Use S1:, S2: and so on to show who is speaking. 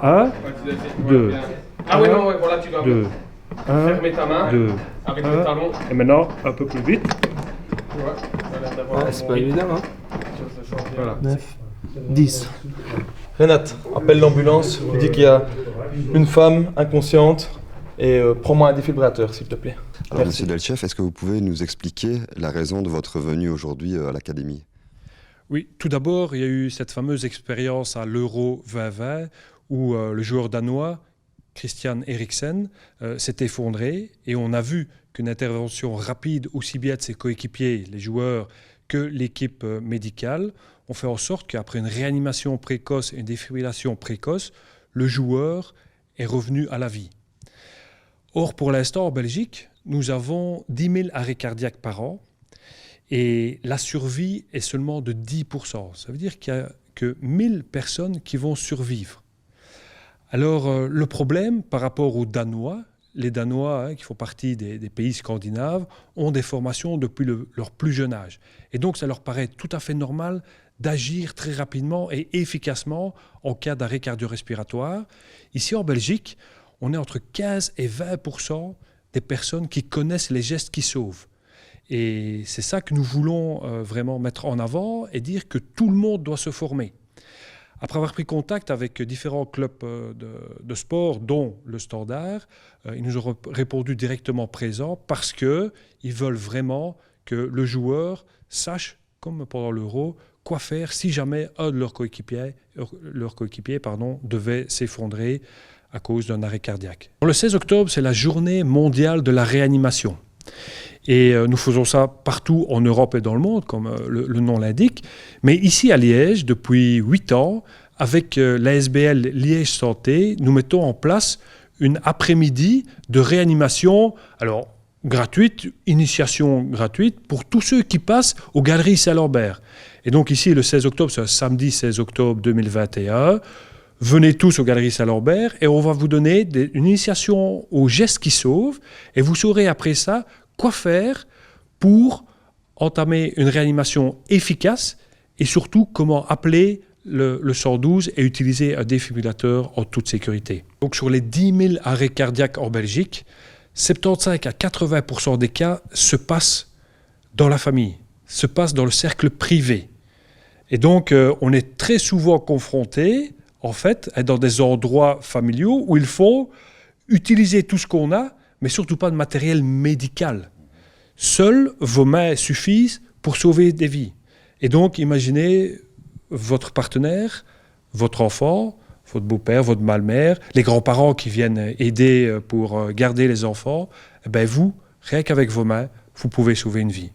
S1: 1, 2.
S2: Ah oui, non, ouais, voilà, tu dois
S1: 2. 1,
S2: fermer ta main
S1: 2.
S2: avec le talon.
S1: Et maintenant, un peu plus vite.
S2: Ouais, voilà, d'avoir un
S3: c'est
S2: bon
S3: pas
S2: rythme.
S3: évident, hein.
S2: Ça sent bien.
S1: Voilà.
S3: 9, 10.
S4: Renate, appelle l'ambulance, lui dis qu'il y a une femme inconsciente et prends-moi un défibrillateur s'il te plaît.
S5: Alors, Monsieur Delchef, est-ce que vous pouvez nous expliquer la raison de votre venue aujourd'hui à l'Académie?
S6: Oui, tout d'abord, il y a eu cette fameuse expérience à l'Euro 2020 où le joueur danois, Christian Eriksen, s'est effondré et on a vu qu'une intervention rapide aussi bien de ses coéquipiers, les joueurs, que l'équipe médicale ont fait en sorte qu'après une réanimation précoce et une défibrillation précoce, le joueur est revenu à la vie. Or, pour l'instant, en Belgique, nous avons 10 000 arrêts cardiaques par an et la survie est seulement de 10%. Ça veut dire qu'il n'y a que 1000 personnes qui vont survivre. Alors, le problème par rapport aux Danois, les Danois, qui font partie des pays scandinaves, ont des formations depuis leur plus jeune âge. Et donc, ça leur paraît tout à fait normal d'agir très rapidement et efficacement en cas d'arrêt cardio-respiratoire. Ici, en Belgique, on est entre 15 et 20% des personnes qui connaissent les gestes qui sauvent. Et c'est ça que nous voulons vraiment mettre en avant et dire que tout le monde doit se former. Après avoir pris contact avec différents clubs de sport, dont le Standard, ils nous ont répondu directement présents parce qu'ils veulent vraiment que le joueur sache, comme pendant l'Euro, quoi faire si jamais un de leurs coéquipiers devait s'effondrer à cause d'un arrêt cardiaque. Le 16 octobre, c'est la journée mondiale de la réanimation. Et nous faisons ça partout en Europe et dans le monde, comme le nom l'indique. Mais ici à Liège, depuis 8 ans, avec l'ASBL Liège Santé, nous mettons en place une après-midi de réanimation, alors gratuite, initiation gratuite, pour tous ceux qui passent aux Galeries Saint-Lambert. Et donc ici, le 16 octobre, c'est un samedi 16 octobre 2021. Venez tous aux Galeries Saint-Lambert et on va vous donner une initiation aux gestes qui sauvent et vous saurez après ça quoi faire pour entamer une réanimation efficace et surtout comment appeler le 112 et utiliser un défibrillateur en toute sécurité. Donc sur les 10 000 arrêts cardiaques en Belgique, 75 à 80% des cas se passent dans la famille, se passent dans le cercle privé. Et donc on est très souvent confronté en fait, dans des endroits familiaux où il faut utiliser tout ce qu'on a, mais surtout pas de matériel médical. Seules vos mains suffisent pour sauver des vies. Et donc, imaginez votre partenaire, votre enfant, votre beau-père, votre belle-mère, les grands-parents qui viennent aider pour garder les enfants. Eh bien, vous, rien qu'avec vos mains, vous pouvez sauver une vie.